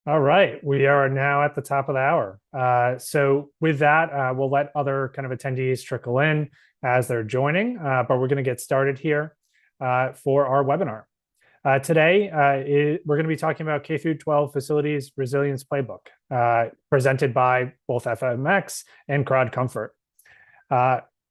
All right, we are now at the top of the hour. So with that, we'll let other kind of attendees trickle in as they're joining, but we're going to get started here for our webinar. Today, we're going to be talking about K-12 Facilities Resilience Playbook, presented by both FMX and CrowdComfort.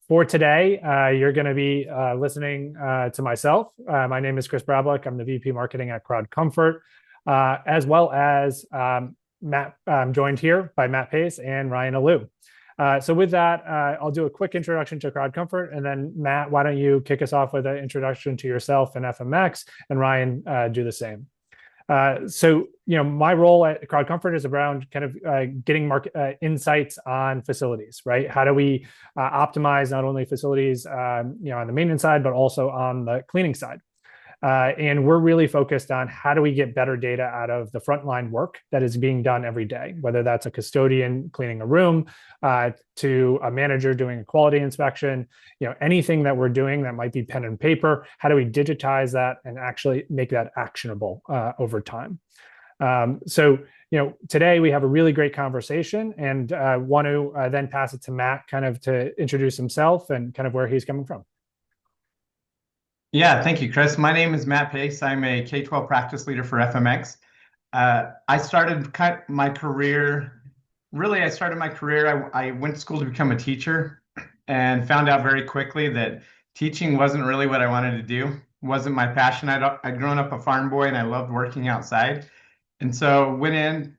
For today, you're going to be listening to myself. My name is Chris Brablik. I'm the VP Marketing at CrowdComfort. As well as Matt, I'm joined here by Matt Pace and Ryan Alou. So with that, I'll do a quick introduction to CrowdComfort, and then Matt, why don't you kick us off with an introduction to yourself and FMX, and Ryan do the same. So, my role at CrowdComfort is around kind of getting market insights on facilities, right? How do we optimize not only facilities, on the maintenance side, but also on the cleaning side? And we're really focused on how do we get better data out of the frontline work that is being done every day, whether that's a custodian cleaning a room, to a manager doing a quality inspection, anything that we're doing that might be pen and paper. How do we digitize that and actually make that actionable over time? So, today we have a really great conversation, and want to then pass it to Matt kind of to introduce himself and kind of where he's coming from. Yeah, thank you, Chris. My name is Matt Pace. I'm a K-12 practice leader for FMX. I started my career, I went to school to become a teacher and found out very quickly that teaching wasn't really what I wanted to do. It wasn't my passion. I'd grown up a farm boy and I loved working outside. And so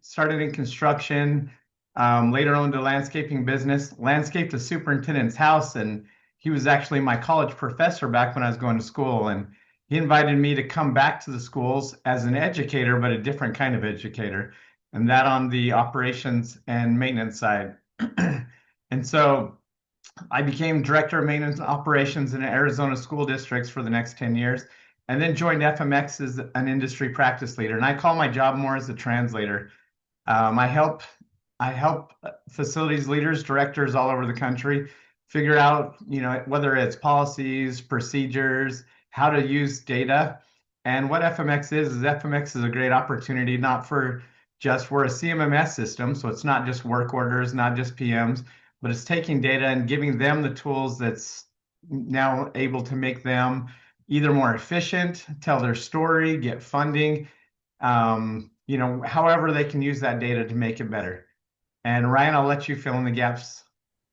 started in construction, later owned a landscaping business, landscaped a superintendent's house, and he was actually my college professor back when I was going to school, and he invited me to come back to the schools as an educator, but a different kind of educator, and that on the operations and maintenance side. And so I became director of maintenance and operations in Arizona school districts for the next 10 years, and then joined FMX as an industry practice leader. And I call my job more as a translator. I help facilities leaders, directors all over the country figure out, whether it's policies, procedures, how to use data. And what FMX is FMX is a great opportunity, we're a CMMS system, so it's not just work orders, not just PMs, but it's taking data and giving them the tools that's now able to make them either more efficient, tell their story, get funding, however they can use that data to make it better. And Ryan, I'll let you fill in the gaps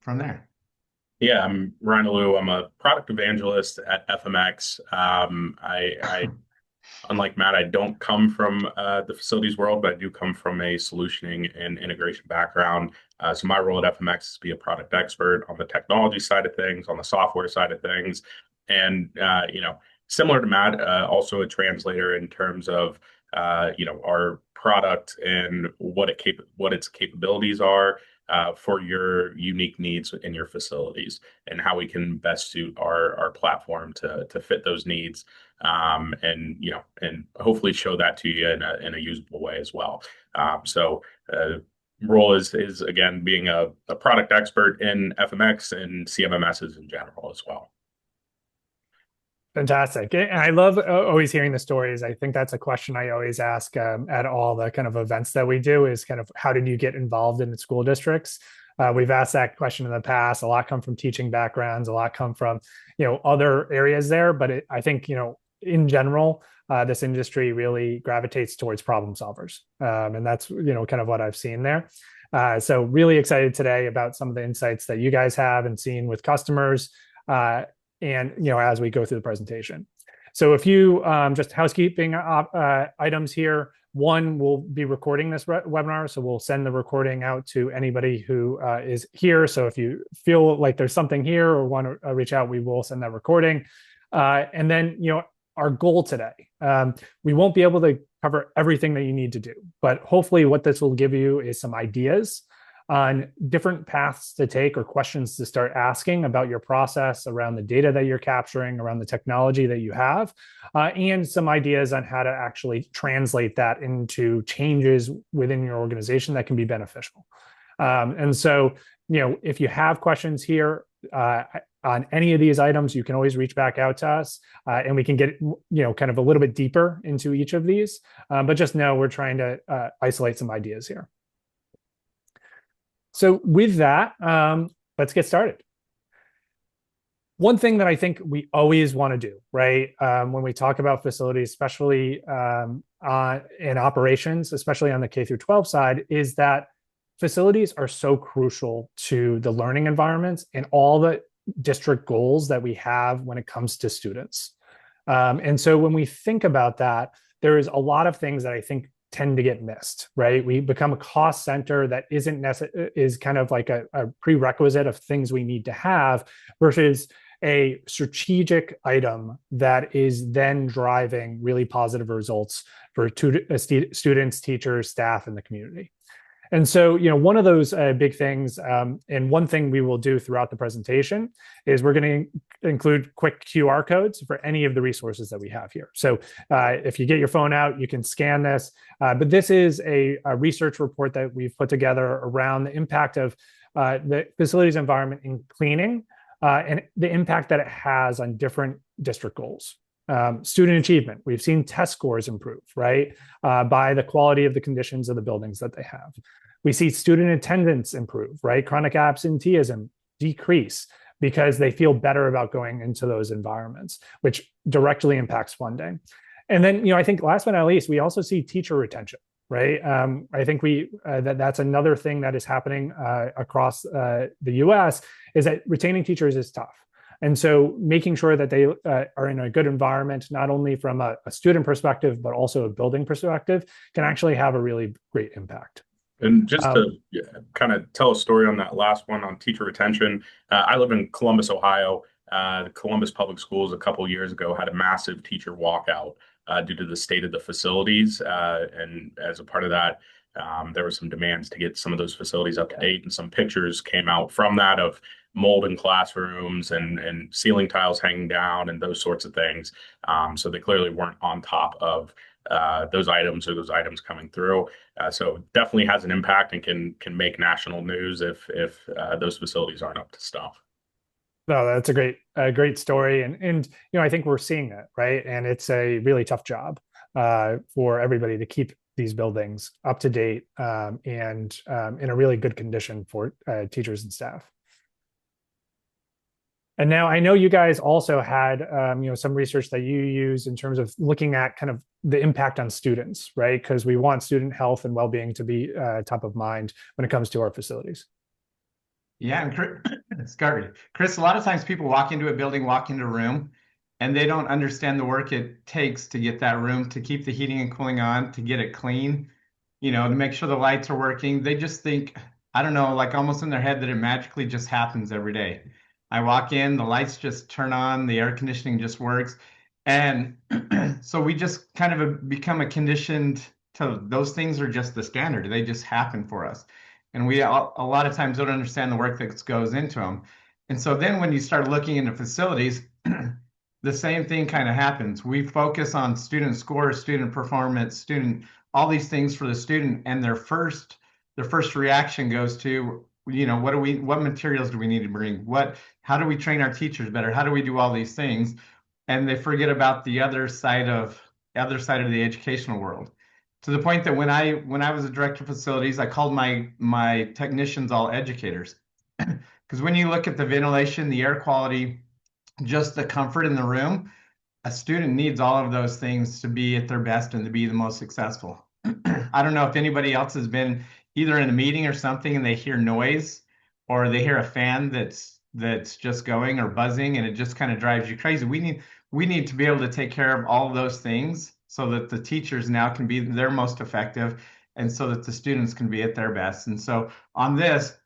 from there. Yeah, I'm Ryan Alou. I'm a product evangelist at FMX. Unlike Matt, I don't come from the facilities world, but I do come from a solutioning and integration background. So my role at FMX is to be a product expert on the technology side of things, on the software side of things, and similar to Matt, also a translator in terms of our product and what its capabilities are. For your unique needs in your facilities, and how we can best suit our platform to fit those needs, and hopefully show that to you in a usable way as well. So role is again being a product expert in FMX and CMMSs in general as well. Fantastic. And I love always hearing the stories. I think that's a question I always ask at all the kind of events that we do is kind of how did you get involved in the school districts? We've asked that question in the past. A lot come from teaching backgrounds, a lot come from, other areas there. But I think, in general, this industry really gravitates towards problem solvers. And that's, kind of what I've seen there. So really excited today about some of the insights that you guys have and seen with customers. And as we go through the presentation. So a few just housekeeping items here. One, we'll be recording this webinar, so we'll send the recording out to anybody who is here. So if you feel like there's something here or want to reach out, we will send that recording. And then, our goal today, we won't be able to cover everything that you need to do, but hopefully what this will give you is some ideas on different paths to take or questions to start asking about your process around the data that you're capturing, around the technology that you have, and some ideas on how to actually translate that into changes within your organization that can be beneficial. And so, if you have questions here, on any of these items, you can always reach back out to us, and we can get kind of a little bit deeper into each of these. But just know we're trying to isolate some ideas here. So with that, let's get started. One thing that I think we always want to do, right, when we talk about facilities, especially in operations, especially on the K through 12 side, is that facilities are so crucial to the learning environments and all the district goals that we have when it comes to students. And so when we think about that, there is a lot of things that I think tend to get missed, right? We become a cost center that is kind of like a prerequisite of things we need to have versus a strategic item that is then driving really positive results for students, teachers, staff, and the community. And so, one of those big things, and one thing we will do throughout the presentation is we're going to include quick QR codes for any of the resources that we have here. So if you get your phone out, you can scan this. But this is a research report that we've put together around the impact of the facilities environment in cleaning and the impact that it has on different district goals. Student achievement, we've seen test scores improve, right, by the quality of the conditions of the buildings that they have. We see student attendance improve, right? Chronic absenteeism decrease because they feel better about going into those environments, which directly impacts funding. And then, I think last but not least, we also see teacher retention, right? I think that's another thing that is happening across the US is that retaining teachers is tough. And so making sure that they are in a good environment, not only from a student perspective, but also a building perspective, can actually have a really great impact. And just to kind of tell a story on that last one on teacher retention, I live in Columbus, Ohio. The Columbus Public Schools a couple years ago had a massive teacher walkout due to the state of the facilities. And as a part of that, there were some demands to get some of those facilities up to date, and some pictures came out from that of mold in classrooms and ceiling tiles hanging down and those sorts of things. So they clearly weren't on top of those items or those items coming through. So definitely has an impact and can make national news if those facilities aren't up to stuff. No, that's a great story, and I think we're seeing that, right? And it's a really tough job for everybody to keep these buildings up to date and in a really good condition for teachers and staff. And now I know you guys also had some research that you use in terms of looking at kind of the impact on students, right? Because we want student health and well-being to be top of mind when it comes to our facilities. Yeah, and Chris, a lot of times people walk into a building, walk into a room, and they don't understand the work it takes to get that room, to keep the heating and cooling on, to get it clean, to make sure the lights are working. They just think, I don't know, like almost in their head that it magically just happens every day. I walk in, the lights just turn on, the air conditioning just works. And so we just kind of become conditioned to those things are just the standard. They just happen for us. And we a lot of times don't understand the work that goes into them. And so then when you start looking into facilities, the same thing kind of happens. We focus on student scores, student performance, all these things for the student, and their first reaction goes to, what materials do we need to bring? How do we train our teachers better? How do we do all these things? And they forget about the other side of the educational world. To the point that when I was a director of facilities, I called my technicians all educators. Because when you look at the ventilation, the air quality, just the comfort in the room, a student needs all of those things to be at their best and to be the most successful. I don't know if anybody else has been either in a meeting or something and they hear noise, or they hear a fan that's just going or buzzing, and it just kind of drives you crazy. We need to be able to take care of all of those things so that the teachers now can be their most effective, and so that the students can be at their best. And so on this,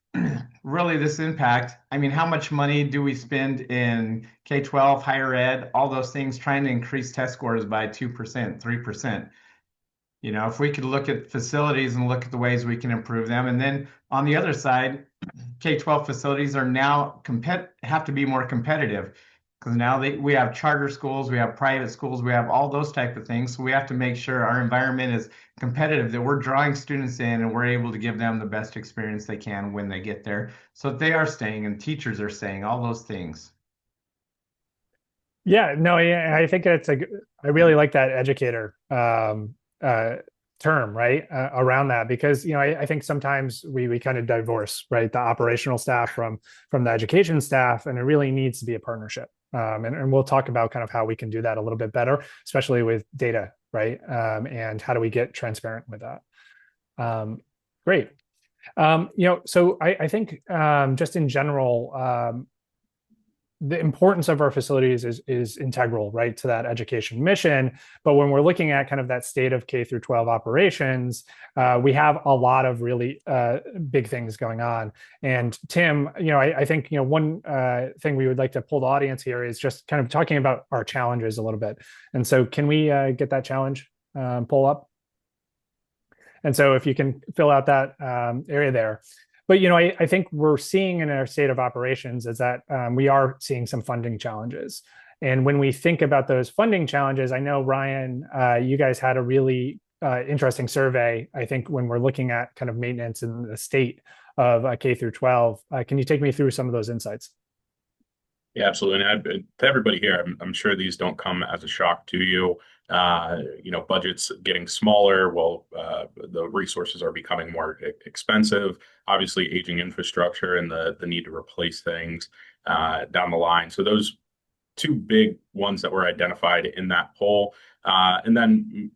really this impact, I mean, how much money do we spend in K-12, higher ed, all those things, trying to increase test scores by 2%, 3%? If we could look at facilities and look at the ways we can improve them. And then on the other side, K-12 facilities are now have to be more competitive. because now we have charter schools, we have private schools, we have all those type of things. So we have to make sure our environment is competitive, that we're drawing students in and we're able to give them the best experience they can when they get there. So that they are staying and teachers are staying, all those things. Yeah, no, I think I really like that educator term, right, around that, because I think sometimes we kind of divorce, right, the operational staff from the education staff, and it really needs to be a partnership. And we'll talk about kind of how we can do that a little bit better, especially with data, right, and how do we get transparent with that. Great. So I think just in general, the importance of our facilities is integral, right, to that education mission. But when we're looking at kind of that state of K through 12 operations, we have a lot of really big things going on. And Tim, I think one thing we would like to pull the audience here is just kind of talking about our challenges a little bit. And so, can we get that challenge pull up? And so, if you can fill out that area there. But I think we're seeing in our state of operations is that we are seeing some funding challenges. And when we think about those funding challenges, I know, Ryan, you guys had a really interesting survey, I think, when we're looking at kind of maintenance in the state of K through 12. Can you take me through some of those insights? Yeah, absolutely. And to everybody here, I'm sure these don't come as a shock to you. Budgets getting smaller. Well, the resources are becoming more expensive. Obviously, aging infrastructure and the need to replace things down the line. So those two big ones that were identified in that poll, and then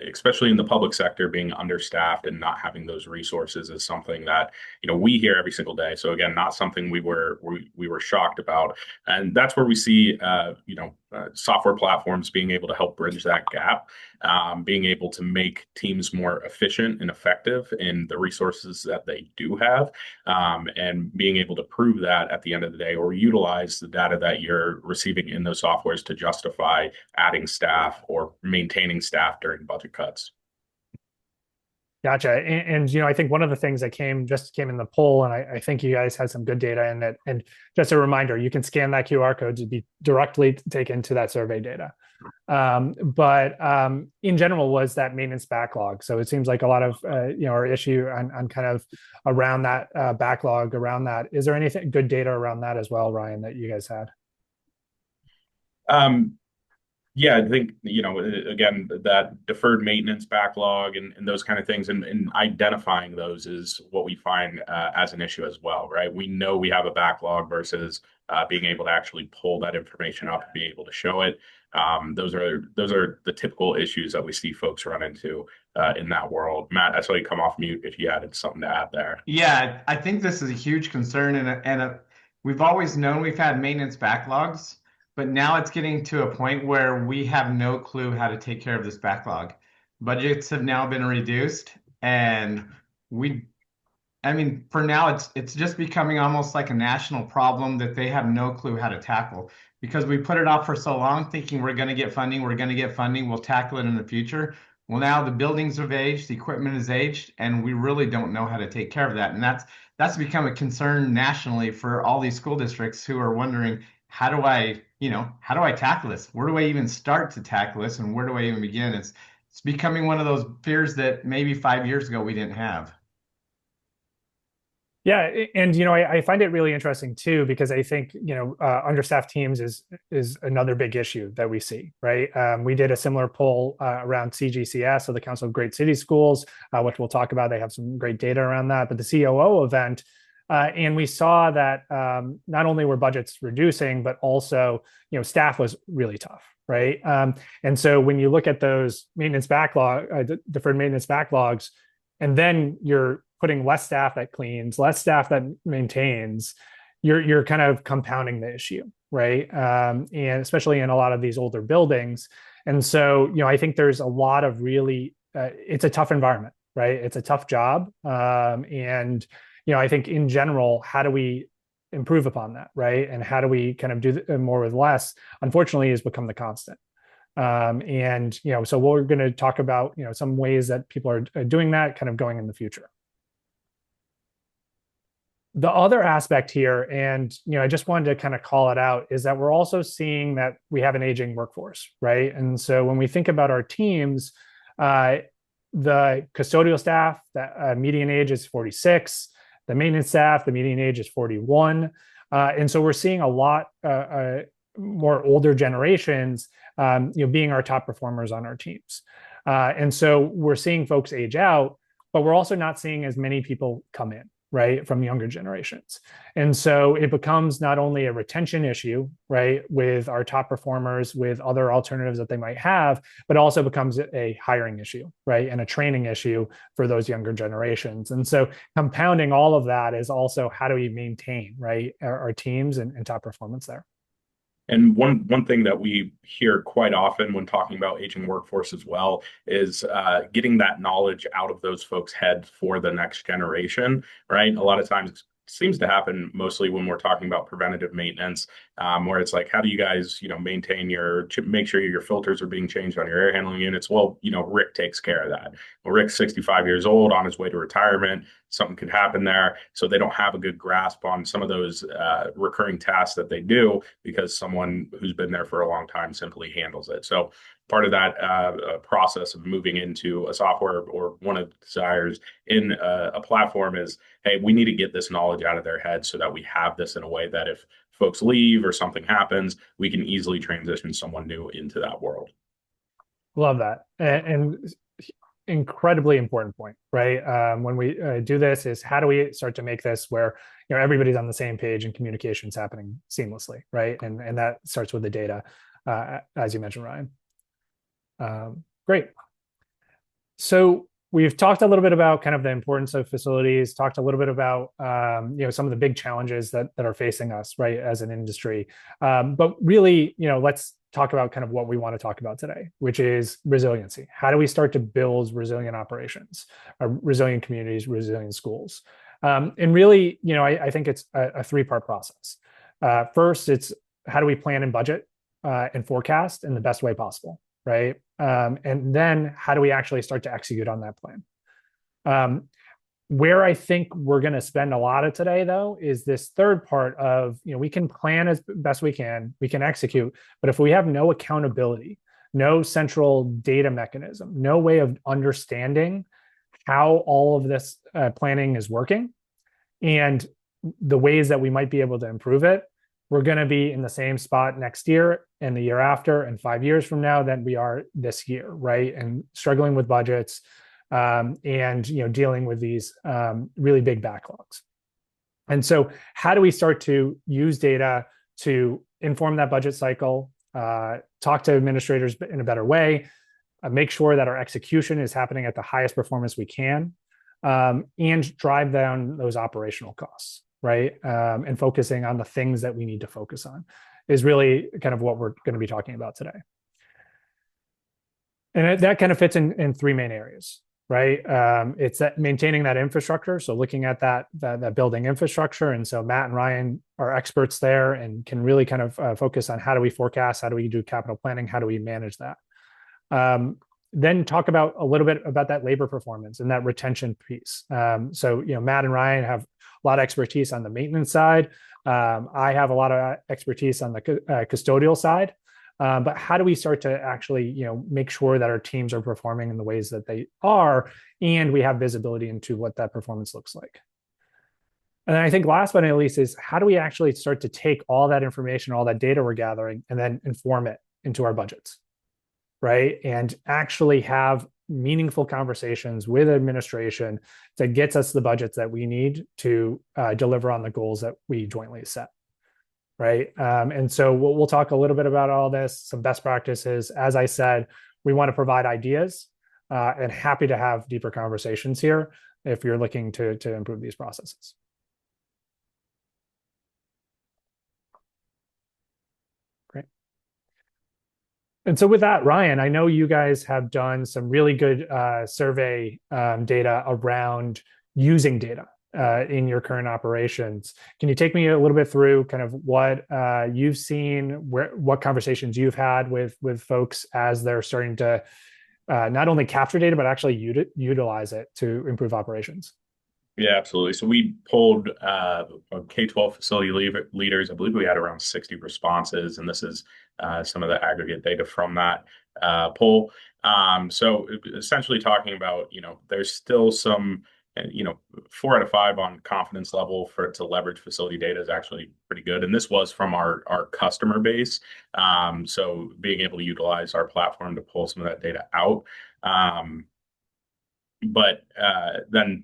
especially in the public sector, being understaffed and not having those resources is something that we hear every single day. So again, not something we were shocked about, and that's where we see software platforms being able to help bridge that gap, being able to make teams more efficient and effective in the resources that they do have, and being able to prove that at the end of the day, or utilize the data that you're receiving in those softwares to justify adding staff or maintaining staff during budget cuts. Gotcha. And I think one of the things that came in the poll, and I think you guys had some good data in it. And just a reminder, you can scan that QR code to be directly taken to that survey data. But in general, was that maintenance backlog. So it seems like a lot of our issue on kind of around that backlog around that. Is there anything good data around that as well, Ryan, that you guys had? Yeah, I think, again, that deferred maintenance backlog and those kind of things, and identifying those is what we find as an issue as well, right? We know we have a backlog versus being able to actually pull that information up and be able to show it. Those are the typical issues that we see folks run into in that world. Matt, I saw you come off mute if you had something to add there. Yeah, I think this is a huge concern, and we've always known we've had maintenance backlogs. But now it's getting to a point where we have no clue how to take care of this backlog. Budgets have now been reduced, and for now, it's just becoming almost like a national problem that they have no clue how to tackle, because we put it off for so long, thinking we're going to get funding, we'll tackle it in the future. Well, now the buildings have aged, the equipment is aged, and we really don't know how to take care of that. And that's become a concern nationally for all these school districts who are wondering, how do I tackle this? Where do I even start to tackle this? And where do I even begin? It's becoming one of those fears that maybe 5 years ago we didn't have. Yeah, and I find it really interesting too, because I think understaffed teams is another big issue that we see, right? We did a similar poll around CGCS, so the Council of Great City Schools, which we'll talk about. They have some great data around that, but the COO event, and we saw that not only were budgets reducing, but also staff was really tough, right? And so when you look at those maintenance deferred maintenance backlogs, and then you're putting less staff that cleans, less staff that maintains, you're kind of compounding the issue, right? And especially in a lot of these older buildings. And so, I think there's a lot of really, it's a tough environment, right? It's a tough job. And, I think in general, how do we improve upon that, right? And how do we kind of do more with less, unfortunately, has become the constant. And, so we're going to talk about, some ways that people are doing that kind of going in the future. The other aspect here, and I just wanted to kind of call it out, is that we're also seeing that we have an aging workforce, right? And so when we think about our teams, the custodial staff, that median age is 46. The maintenance staff, the median age is 41. And so we're seeing a lot more older generations, being our top performers on our teams. And so we're seeing folks age out, but we're also not seeing as many people come in, right, from younger generations. And so it becomes not only a retention issue, right, with our top performers, with other alternatives that they might have, but also becomes a hiring issue, right, and a training issue for those younger generations. And so compounding all of that is also how do we maintain, right, our teams and top performance there. And one thing that we hear quite often when talking about aging workforce as well is getting that knowledge out of those folks' heads for the next generation, right? A lot of times it seems to happen mostly when we're talking about preventative maintenance, where it's like, how do you guys, maintain make sure your filters are being changed on your air handling units? Well, Rick takes care of that. Well, Rick's 65 years old, on his way to retirement. Something could happen there. So they don't have a good grasp on some of those recurring tasks that they do because someone who's been there for a long time simply handles it. So part of that process of moving into a software, or one of the desires in a platform, is, hey, we need to get this knowledge out of their heads so that we have this in a way that if folks leave or something happens, we can easily transition someone new into that world. Love that. And incredibly important point, right? When we do this, is how do we start to make this where everybody's on the same page and communication's happening seamlessly, right? And that starts with the data, as you mentioned, Ryan. Great. So we've talked a little bit about kind of the importance of facilities, talked a little bit about some of the big challenges that are facing us, right, as an industry. But really, let's talk about kind of what we want to talk about today, which is resiliency. How do we start to build resilient operations, resilient communities, resilient schools? And really, I think it's a three-part process. First, it's how do we plan and budget and forecast in the best way possible, right? And then how do we actually start to execute on that plan? Where I think we're going to spend a lot of today, though, is this third part of, we can plan as best we can execute, but if we have no accountability, no central data mechanism, no way of understanding how all of this planning is working and the ways that we might be able to improve it, we're going to be in the same spot next year and the year after and 5 years from now than we are this year, right? And struggling with budgets, and dealing with these really big backlogs. And so how do we start to use data to inform that budget cycle, talk to administrators in a better way, make sure that our execution is happening at the highest performance we can, and drive down those operational costs, right? And focusing on the things that we need to focus on is really kind of what we're going to be talking about today. And that kind of fits in three main areas, right? It's that maintaining that infrastructure. So looking at that building infrastructure. And so Matt and Ryan are experts there and can really kind of focus on how do we forecast, how do we do capital planning, how do we manage that? Then talk about a little bit about that labor performance and that retention piece. So Matt and Ryan have a lot of expertise on the maintenance side. I have a lot of expertise on the custodial side. But how do we start to actually, make sure that our teams are performing in the ways that they are, and we have visibility into what that performance looks like? And then I think last but not least is how do we actually start to take all that information, all that data we're gathering, and then inform it into our budgets, right? And actually have meaningful conversations with administration that gets us the budgets that we need to deliver on the goals that we jointly set. Right. And so we'll talk a little bit about all this, some best practices. As I said, we want to provide ideas and happy to have deeper conversations here if you're looking to improve these processes. Great. And so with that, Ryan, I know you guys have done some really good survey data around using data in your current operations. Can you take me a little bit through kind of what you've seen, what conversations you've had with folks as they're starting to not only capture data, but actually utilize it to improve operations? Yeah, absolutely. So we polled K-12 facility leaders. I believe we had around 60 responses, and this is some of the aggregate data from that poll. So essentially talking about, there's still some, 4 out of 5 on confidence level for it to leverage facility data is actually pretty good. And this was from our customer base. So being able to utilize our platform to pull some of that data out. But then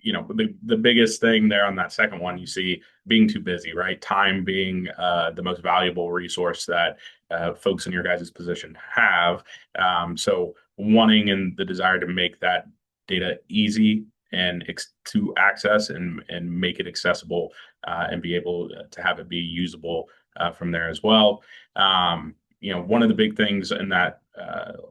the biggest thing there on that second one, you see being too busy, right? Time being the most valuable resource that folks in your guys' position have. So wanting and the desire to make that data easy and to access and make it accessible and be able to have it be usable from there as well. One of the big things in that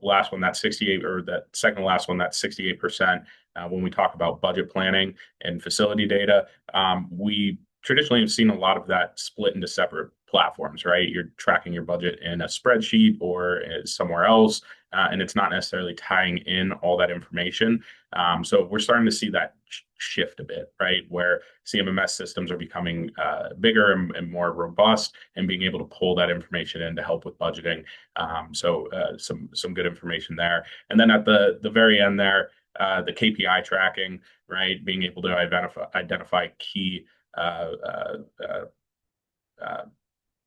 last one, that 68, or that second to last one, that 68%, when we talk about budget planning and facility data, we traditionally have seen a lot of that split into separate platforms, right? You're tracking your budget in a spreadsheet or somewhere else, and it's not necessarily tying in all that information. So we're starting to see that shift a bit, right? Where CMMS systems are becoming bigger and more robust, and being able to pull that information in to help with budgeting. So some good information there. And then at the very end there, the KPI tracking, right? Being able to identify key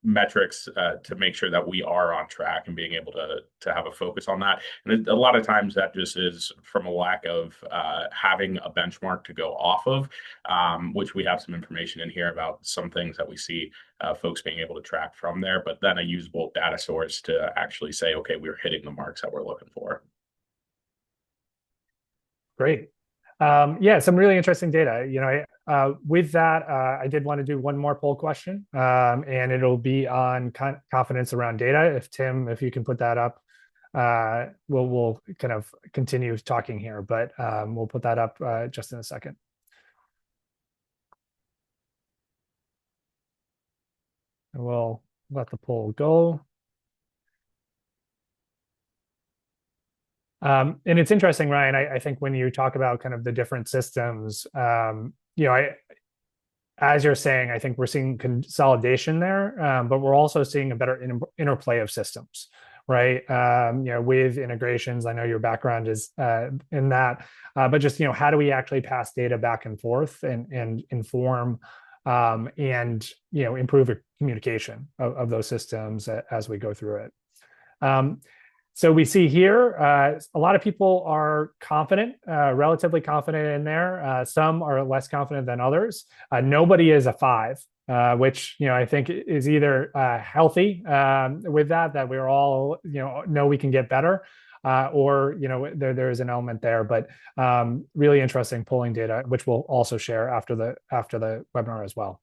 metrics to make sure that we are on track and being able to have a focus on that. And a lot of times that just is from a lack of having a benchmark to go off of, which we have some information in here about some things that we see folks being able to track from there, but then a usable data source to actually say, okay, we're hitting the marks that we're looking for. Great. Yeah, some really interesting data. With that, I did want to do one more poll question, and it'll be on confidence around data. If you can put that up, we'll kind of continue talking here, but we'll put that up just in a second. And we'll let the poll go. And it's interesting, Ryan. I think when you talk about kind of the different systems, as you're saying, I think we're seeing consolidation there, but we're also seeing a better interplay of systems, right? With integrations. I know your background is in that, but just how do we actually pass data back and forth and inform and improve communication of those systems as we go through it. So we see here, a lot of people are confident, relatively confident in there. Some are less confident than others. Nobody is a 5, which I think is either healthy with that we're all know we can get better, or there is an element there. But really interesting polling data, which we'll also share after the webinar as well.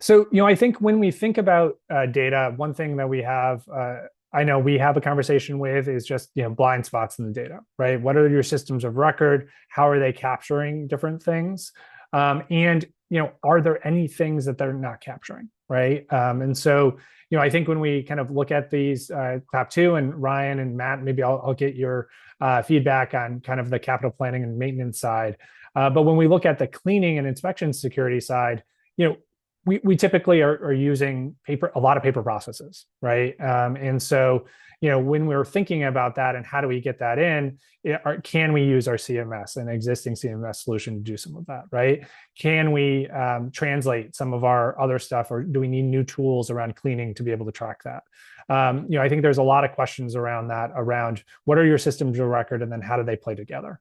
So I think when we think about data, one thing that we have. I know we have a conversation with is just blind spots in the data, right? What are your systems of record? How are they capturing different things? And are there any things that they're not capturing, right? And so I think when we kind of look at these top 2, and Ryan and Matt, maybe I'll get your feedback on kind of the capital planning and maintenance side. But when we look at the cleaning and inspection security side, we typically are using a lot of paper processes, right? And so, when we're thinking about that and how do we get that in, can we use our CMS, an existing CMS solution, to do some of that, right? Can we translate some of our other stuff, or do we need new tools around cleaning to be able to track that? I think there's a lot of questions around that, around what are your systems of record, and then how do they play together?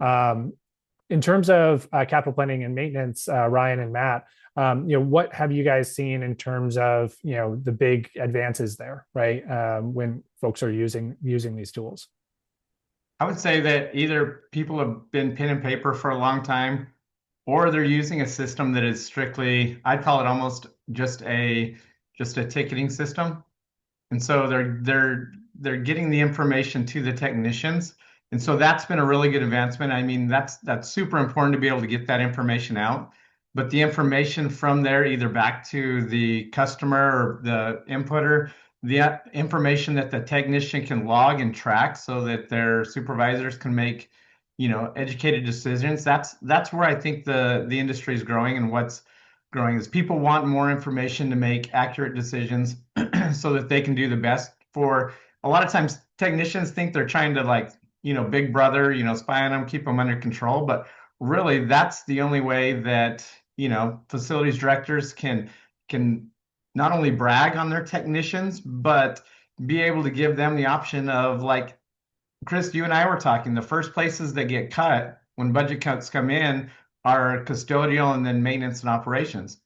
In terms of capital planning and maintenance, Ryan and Matt, what have you guys seen in terms of the big advances there, right? When folks are using these tools. I would say that either people have been pen and paper for a long time, or they're using a system that is strictly, I'd call it almost just a ticketing system. And so they're getting the information to the technicians. And so that's been a really good advancement. I mean, that's super important to be able to get that information out. But the information from there, either back to the customer or the inputter, the information that the technician can log and track so that their supervisors can make educated decisions. That's where I think the industry is growing, and what's growing is people want more information to make accurate decisions so that they can do the best. For a lot of times, technicians think they're trying to, like, big brother, spy on them, keep them under control, but really that's the only way that facilities directors can not only brag on their technicians, but be able to give them the option of, like, Chris, you and I were talking, the first places that get cut when budget cuts come in are custodial and then maintenance and operations.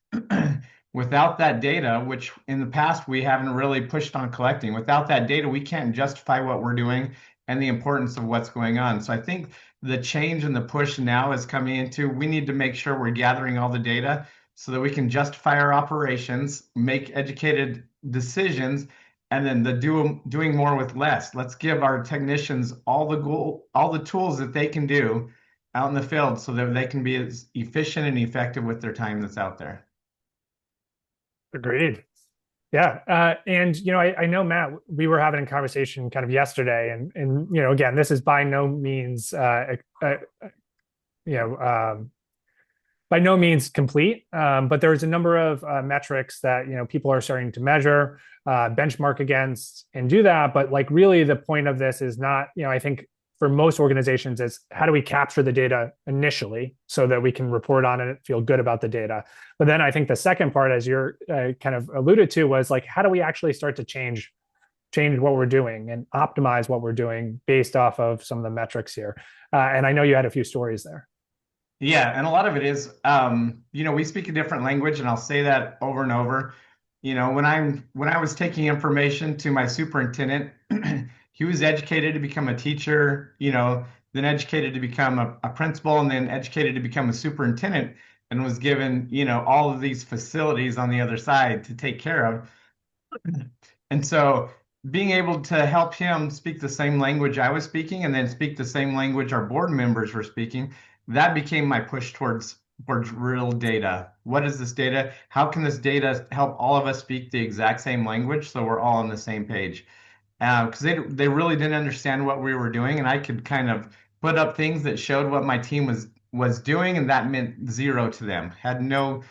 Without that data, which in the past we haven't really pushed on collecting, without that data, we can't justify what we're doing and the importance of what's going on. So I think the change and the push now is coming into, we need to make sure we're gathering all the data so that we can justify our operations, make educated decisions, and then doing more with less. Let's give our technicians all the tools that they can do out in the field so that they can be as efficient and effective with their time that's out there. Agreed. Yeah. And, I know, Matt, we were having a conversation kind of yesterday, and again, this is by no means, by no means complete, but there's a number of metrics that people are starting to measure, benchmark against, and do that. But like, really, the point of this is not, I think for most organizations, is how do we capture the data initially so that we can report on it, feel good about the data. But then I think the second part, as you're kind of alluded to, was like, how do we actually start to change what we're doing and optimize what we're doing based off of some of the metrics here. And I know you had a few stories there. Yeah, and a lot of it is, we speak a different language, and I'll say that over and over. When I was taking information to my superintendent, he was educated to become a teacher, then educated to become a principal, and then educated to become a superintendent, and was given, all of these facilities on the other side to take care of. And so being able to help him speak the same language I was speaking, and then speak the same language our board members were speaking, that became my push towards real data. What is this data? How can this data help all of us speak the exact same language so we're all on the same page? Because they really didn't understand what we were doing, and I could kind of put up things that showed what my team was doing, and that meant zero to them. Had no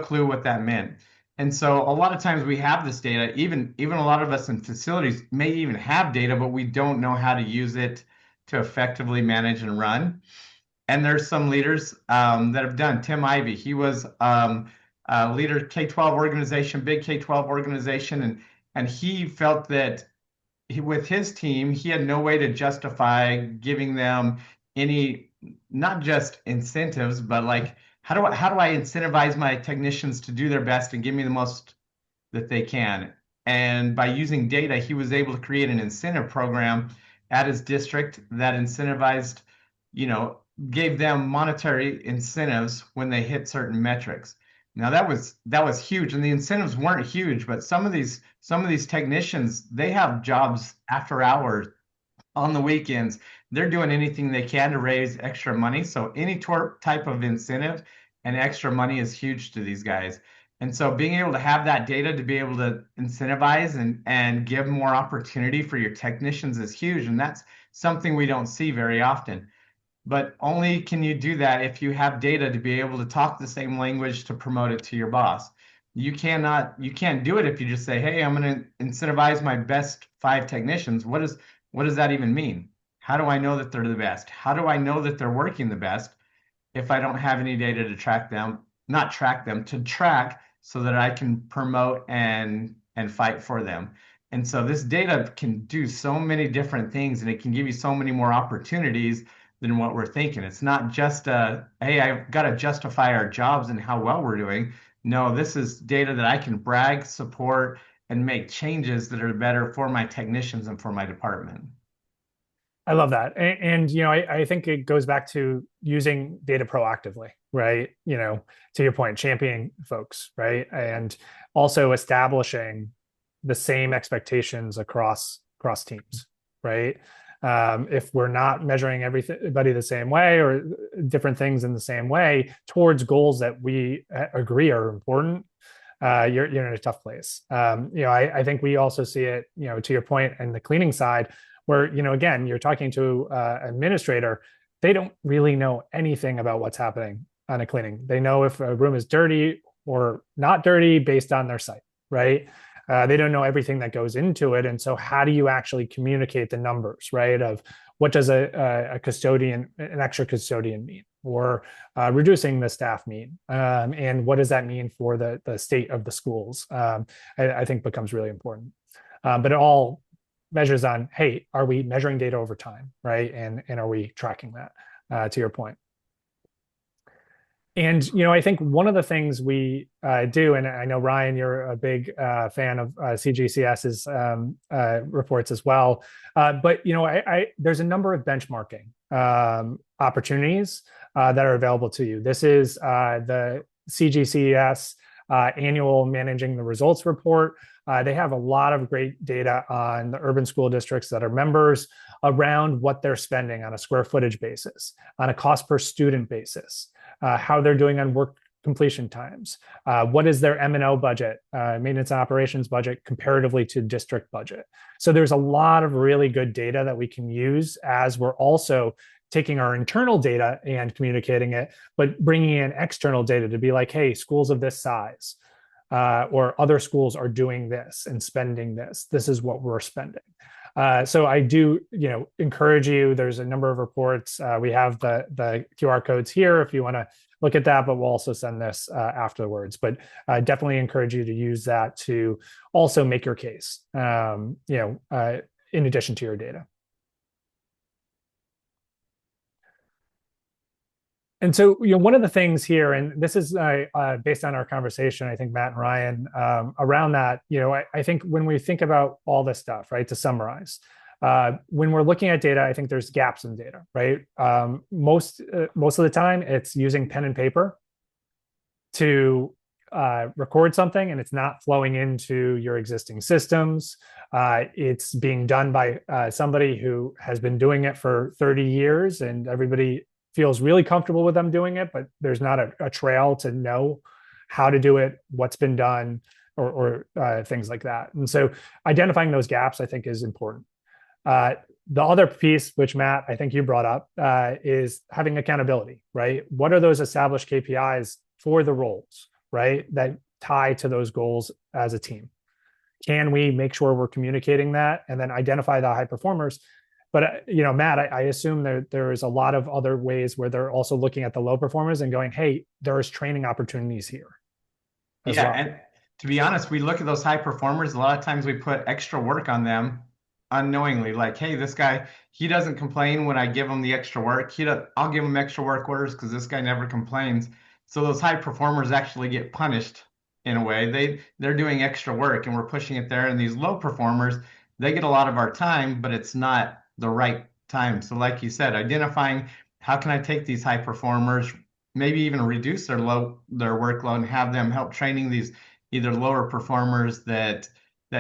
clue what that meant. And so a lot of times we have this data, even a lot of us in facilities may even have data, but we don't know how to use it to effectively manage and run. And there's some leaders that have done. Tim Ivey, he was a leader, K-12 organization, big K-12 organization, and he felt that with his team, he had no way to justify giving them any, not just incentives, but like, how do I incentivize my technicians to do their best and give me the most that they can? And by using data, he was able to create an incentive program at his district that incentivized, gave them monetary incentives when they hit certain metrics. Now that was huge, and the incentives weren't huge, but some of these technicians, they have jobs after hours, on the weekends. They're doing anything they can to raise extra money. So any type of incentive and extra money is huge to these guys. And so being able to have that data to be able to incentivize and give more opportunity for your technicians is huge. And that's something we don't see very often. But only can you do that if you have data to be able to talk the same language to promote it to your boss. You can't do it if you just say, hey, I'm going to incentivize my best 5 technicians. What does that even mean? How do I know that they're the best? How do I know that they're working the best if I don't have any data to track them, to track so that I can promote and fight for them? And so this data can do so many different things, and it can give you so many more opportunities than what we're thinking. It's not just hey, I've got to justify our jobs and how well we're doing. No, this is data that I can brag, support, and make changes that are better for my technicians and for my department. I love that. And I think it goes back to using data proactively, right? To your point, championing folks, right? And also establishing the same expectations across teams, right? If we're not measuring everybody the same way or different things in the same way towards goals that we agree are important, you're in a tough place. I think we also see it, to your point, in the cleaning side, where, again, you're talking to an administrator. they don't really know anything about what's happening on a cleaning. They know if a room is dirty or not dirty based on their site, right? They don't know everything that goes into it. And so how do you actually communicate the numbers, right? Of what does a custodian, an extra custodian mean? Or reducing the staff mean? And what does that mean for the state of the schools? I think becomes really important. But it all measures on, hey, are we measuring data over time, right? And are we tracking that, to your point? And, I think one of the things we do, and I know, Ryan, you're a big fan of CGCS's reports as well. But, there's a number of benchmarking opportunities that are available to you. This is the CGCS annual Managing the Results report. They have a lot of great data on the urban school districts that are members around what they're spending on a square footage basis, on a cost per student basis, how they're doing on work completion times, what is their M&O budget, maintenance and operations budget, comparatively to district budget. So there's a lot of really good data that we can use as we're also taking our internal data and communicating it, but bringing in external data to be like, hey, schools of this size or other schools are doing this and spending this. This is what we're spending. So I do, encourage you. There's a number of reports. We have the QR codes here if you want to look at that, but we'll also send this afterwards. But I definitely encourage you to use that to also make your case, in addition to your data. And so, one of the things here, and this is based on our conversation, I think, Matt and Ryan, around that, I think when we think about all this stuff, right, to summarize, when we're looking at data, I think there's gaps in data, right? Most of the time, it's using pen and paper to record something, and it's not flowing into your existing systems. It's being done by somebody who has been doing it for 30 years, and everybody feels really comfortable with them doing it, but there's not a trail to know how to do it, what's been done, or things like that. And so identifying those gaps, I think, is important. The other piece, which Matt, I think you brought up, is having accountability, right? What are those established KPIs for the roles, right, that tie to those goals as a team? Can we make sure we're communicating that and then identify the high performers? But, Matt, I assume there is a lot of other ways where they're also looking at the low performers and going, hey, there's training opportunities here. Yeah, well. And to be honest, we look at those high performers. A lot of times we put extra work on them unknowingly. Like, hey, this guy, he doesn't complain when I give him the extra work. I'll give him extra work orders because this guy never complains. So those high performers actually get punished in a way. They're doing extra work and we're pushing it there. And these low performers, they get a lot of our time, but it's not the right time. So like you said, identifying how can I take these high performers, maybe even reduce their workload and have them help training these either lower performers that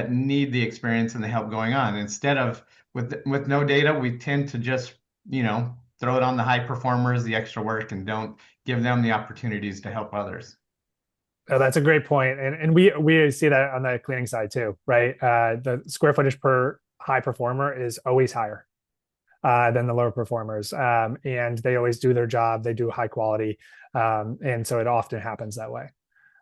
need the experience and the help going on. Instead of with no data, we tend to just, throw it on the high performers, the extra work, and don't give them the opportunities to help others. Oh, that's a great point. And we see that on the cleaning side too, right? The square footage per high performer is always higher than the lower performers. And they always do their job. They do high quality. And so it often happens that way.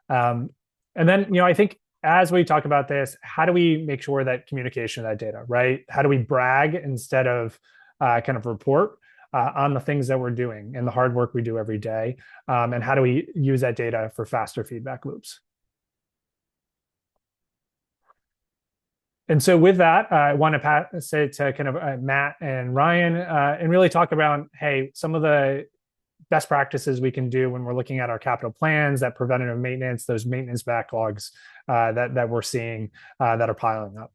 And then, I think as we talk about this, how do we make sure that communication of that data, right? How do we brag instead of kind of report on the things that we're doing and the hard work we do every day? And how do we use that data for faster feedback loops? And so with that, I want to pass it to kind of Matt and Ryan and really talk about, hey, some of the best practices we can do when we're looking at our capital plans, that preventative maintenance, those maintenance backlogs that we're seeing that are piling up.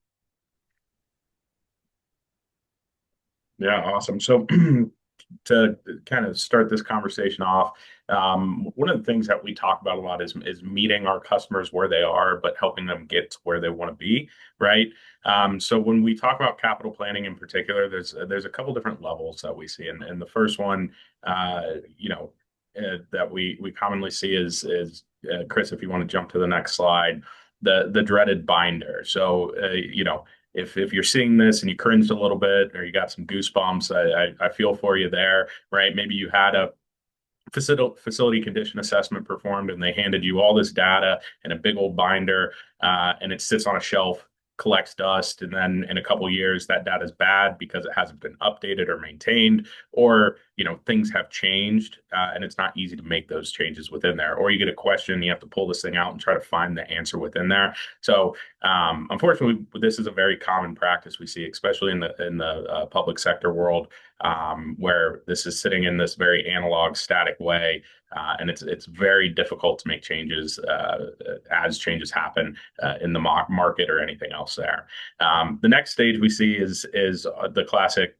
Yeah, awesome. So to kind of start this conversation off, one of the things that we talk about a lot is meeting our customers where they are, but helping them get to where they want to be, right? So when we talk about capital planning in particular, there's a couple different levels that we see, and the first one, that we commonly see is Chris, if you want to jump to the next slide, the dreaded binder. So if you're seeing this and you cringed a little bit or you got some goosebumps, I feel for you there, right? Maybe you had a facility condition assessment performed and they handed you all this data in a big old binder, and it sits on a shelf, collects dust, and then in a couple of years that data is bad because it hasn't been updated or maintained, or things have changed, and it's not easy to make those changes within there, or you get a question, you have to pull this thing out and try to find the answer within there. So unfortunately, this is a very common practice we see, especially in the public sector world, where this is sitting in this very analog, static way, and it's very difficult to make changes as changes happen in the market or anything else there. The next stage we see is the classic,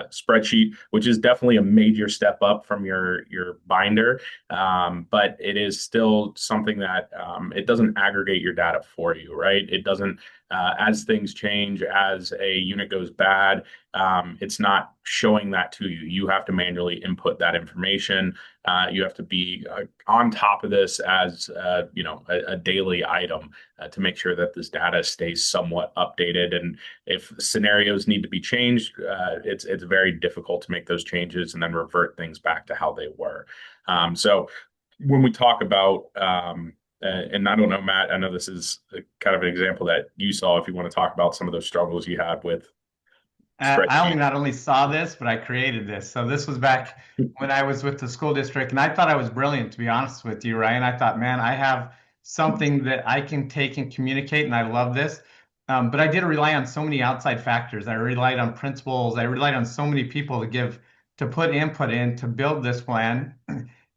spreadsheet, which is definitely a major step up from your binder, but it is still something that it doesn't aggregate your data for you, right? It doesn't, as things change, as a unit goes bad, it's not showing that to you. You have to manually input that information. You have to be on top of this as a daily item to make sure that this data stays somewhat updated. And if scenarios need to be changed, it's very difficult to make those changes and then revert things back to how they were. So when we talk about and I don't know, Matt, I know this is kind of an example that you saw, if you want to talk about some of those struggles you had with I not only saw this, but I created this. So this was back when I was with the school district, and I thought I was brilliant, to be honest with you, Ryan. I thought, man, I have something that I can take and communicate, and I love this. But I did rely on so many outside factors. I relied on principals. I relied on so many people to put input in to build this plan.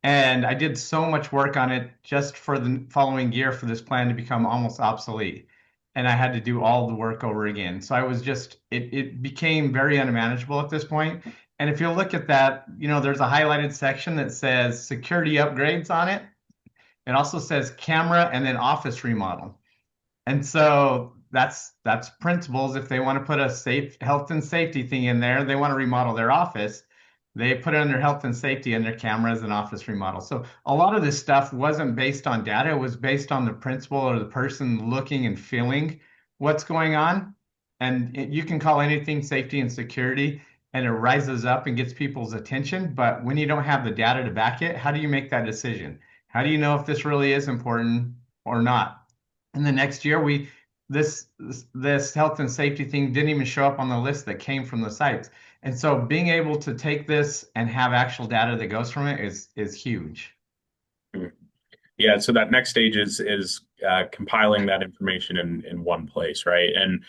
And I did so much work on it just for the following year for this plan to become almost obsolete. And I had to do all the work over again. So I was just, it became very unmanageable at this point. And if you look at that, there's a highlighted section that says security upgrades on it. It also says camera and then office remodel. And so that's principals. If they want to put a safe health and safety thing in there, they want to remodel their office, they put it under health and safety and their cameras and office remodel. So a lot of this stuff wasn't based on data. It was based on the principal or the person looking and feeling what's going on. And you can call anything safety and security, and it rises up and gets people's attention. But when you don't have the data to back it, how do you make that decision? How do you know if this really is important or not? And the next year, this health and safety thing didn't even show up on the list that came from the sites. And so being able to take this and have actual data that goes from it is huge. Yeah, so that next stage is compiling that information in one place, right? And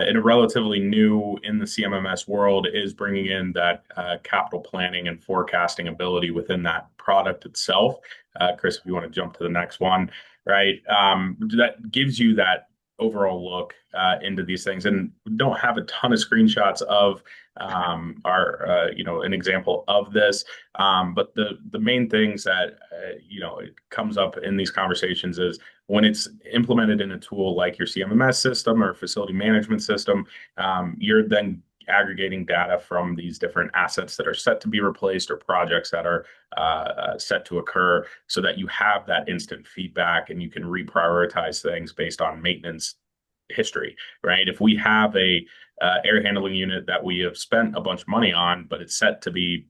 in a relatively new in the CMMS world is bringing in that capital planning and forecasting ability within that product itself. Chris, if you want to jump to the next one, right? That gives you that overall look into these things, and we don't have a ton of screenshots of an example of this, but the main things that it comes up in these conversations is when it's implemented in a tool like your CMMS system or facility management system, you're then aggregating data from these different assets that are set to be replaced or projects that are set to occur, so that you have that instant feedback and you can reprioritize things based on maintenance history, right? If we have a air handling unit that we have spent a bunch of money on, but it's set to be,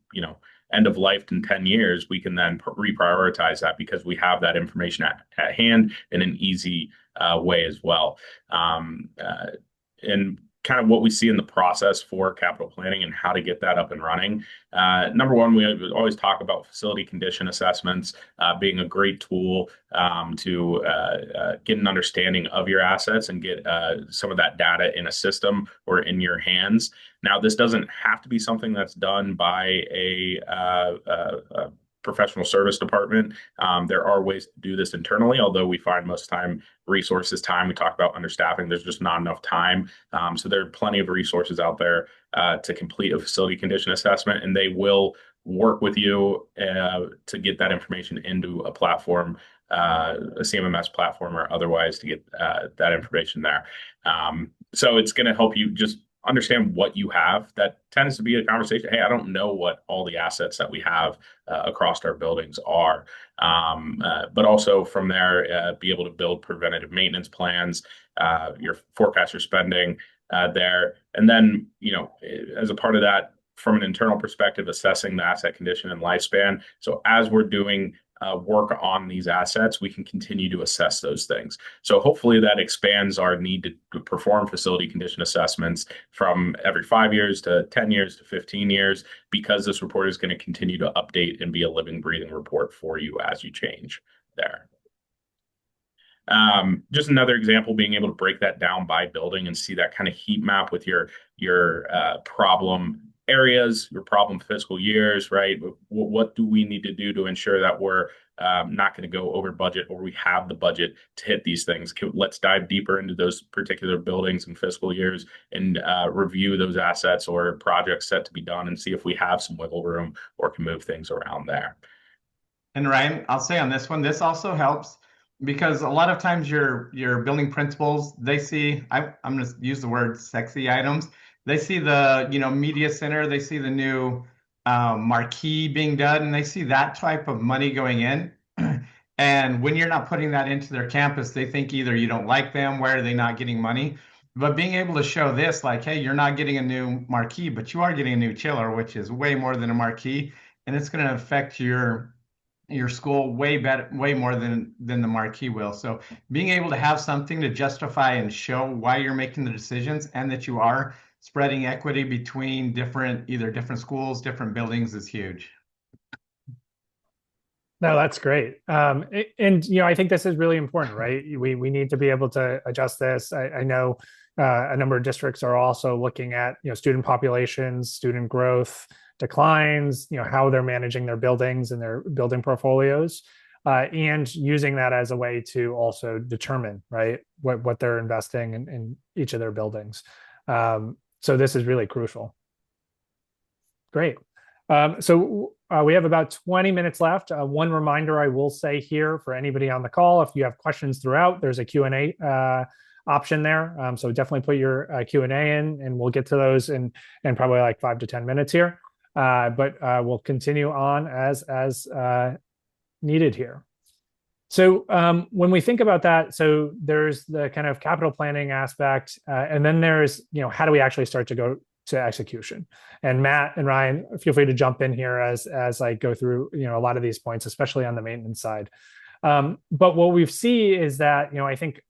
end of life in 10 years, we can then reprioritize that because we have that information at hand in an easy way as well. And kind of what we see in the process for capital planning and how to get that up and running. Number one, we always talk about facility condition assessments being a great tool to get an understanding of your assets and get some of that data in a system or in your hands. Now, this doesn't have to be something that's done by a professional service department. There are ways to do this internally, although we find most time resources, time, we talk about understaffing, there's just not enough time. So there are plenty of resources out there to complete a facility condition assessment, and they will work with you to get that information into a platform, a CMMS platform or otherwise, to get that information there. So it's going to help you just understand what you have. That tends to be a conversation. Hey, I don't know what all the assets that we have across our buildings are. But also from there, be able to build preventative maintenance plans, your forecast your spending, there. And then, as a part of that, from an internal perspective, assessing the asset condition and lifespan. So as we're doing work on these assets, we can continue to assess those things. So hopefully that expands our need to perform facility condition assessments from every 5 years to 10 years to 15 years, because this report is going to continue to update and be a living, breathing report for you as you change there. Just another example, being able to break that down by building and see that kind of heat map with your problem areas, your problem fiscal years, right? What do we need to do to ensure that we're not going to go over budget, or we have the budget to hit these things? Let's dive deeper into those particular buildings and fiscal years and review those assets or projects set to be done and see if we have some wiggle room or can move things around there. And Ryan, I'll say on this one, this also helps because a lot of times your building principals, they see, I'm going to use the word sexy items. They see the, media center, they see the new marquee being done, and they see that type of money going in. And when you're not putting that into their campus, they think either you don't like them, why are they not getting money? But being able to show this, like, hey, you're not getting a new marquee, but you are getting a new chiller, which is way more than a marquee, and it's going to affect your school way better, way more than the marquee will. So being able to have something to justify and show why you're making the decisions and that you are spreading equity between either different schools, different buildings is huge. No, that's great. And I think this is really important, right? We need to be able to adjust this. I know a number of districts are also looking at, student populations, student growth, declines, how they're managing their buildings and their building portfolios, and using that as a way to also determine, right, what they're investing in each of their buildings. So this is really crucial. Great. So we have about 20 minutes left. One reminder I will say here for anybody on the call, if you have questions throughout, there's a Q&A option there. So definitely put your Q&A in, and we'll get to those in probably like 5 to 10 minutes here. But we'll continue on as needed here. So when we think about that, so there's the kind of capital planning aspect, and then there's, how do we actually start to go to execution? And Matt and Ryan, feel free to jump in here as I go through, a lot of these points, especially on the maintenance side. But what we see is that, I think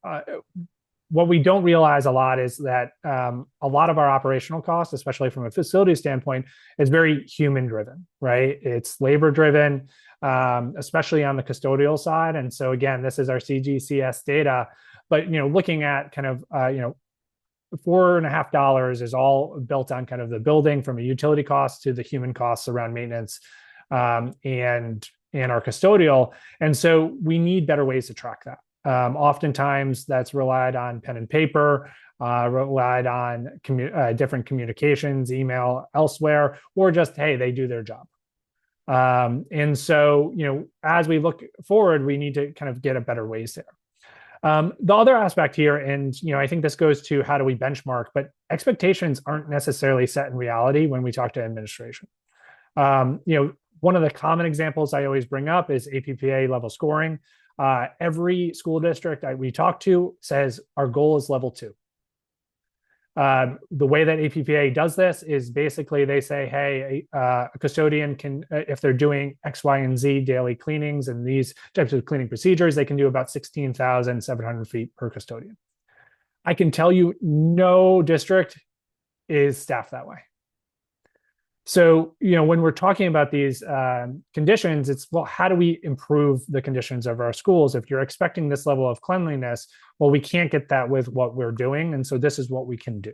what we don't realize a lot is that a lot of our operational costs, especially from a facility standpoint, is very human driven, right? It's labor driven, especially on the custodial side. And so again, this is our CGCS data, but looking at kind of $4.50 is all built on kind of the building, from a utility cost to the human costs around maintenance and our custodial. And so we need better ways to track that. Oftentimes that's relied on pen and paper, relied on different communications, email, elsewhere, or just, hey, they do their job. And so, as we look forward, we need to kind of get a better ways there. The other aspect here, and I think this goes to how do we benchmark, but expectations aren't necessarily set in reality when we talk to administration. One of the common examples I always bring up is APPA level scoring. Every school district we talk to says our goal is level 2. The way that APPA does this is basically they say, hey, a custodian can, if they're doing X, Y, and Z daily cleanings and these types of cleaning procedures, they can do about 16,700 feet per custodian. I can tell you no district is staffed that way. So, when we're talking about these conditions, it's, well, how do we improve the conditions of our schools? If you're expecting this level of cleanliness, well, we can't get that with what we're doing. And so this is what we can do,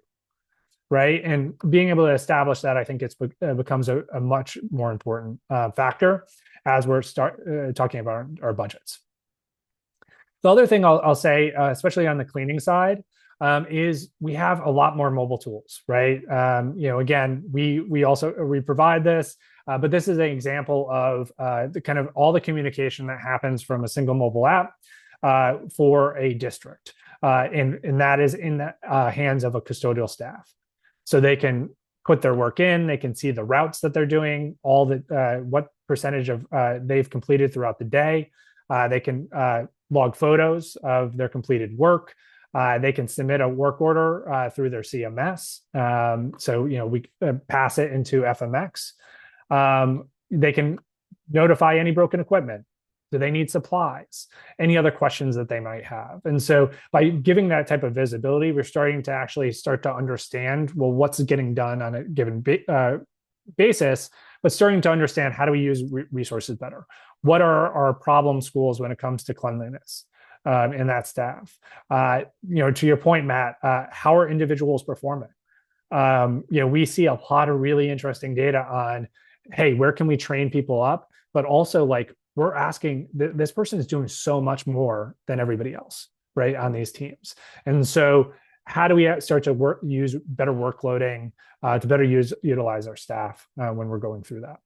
right? And being able to establish that, I think it becomes a much more important factor as we're talking about our budgets. The other thing I'll say, especially on the cleaning side, is we have a lot more mobile tools, right? Again, we provide this, but this is an example of the kind of all the communication that happens from a single mobile app for a district, and that is in the hands of a custodial staff, so they can put their work in, they can see the routes that they're doing, all the what percentage of they've completed throughout the day, they can log photos of their completed work. They can submit a work order through their CMS. So, we pass it into FMX. They can notify any broken equipment. Do they need supplies? Any other questions that they might have? And so by giving that type of visibility, we're starting to actually start to understand, well, what's getting done on a given basis, but starting to understand how do we use resources better? What are our problem schools when it comes to cleanliness in that staff? To your point, Matt, how are individuals performing? We see a lot of really interesting data on, hey, where can we train people up? But also, like, we're asking, this person is doing so much more than everybody else, right, on these teams. And so how do we start to use better workloading to better utilize our staff when we're going through that?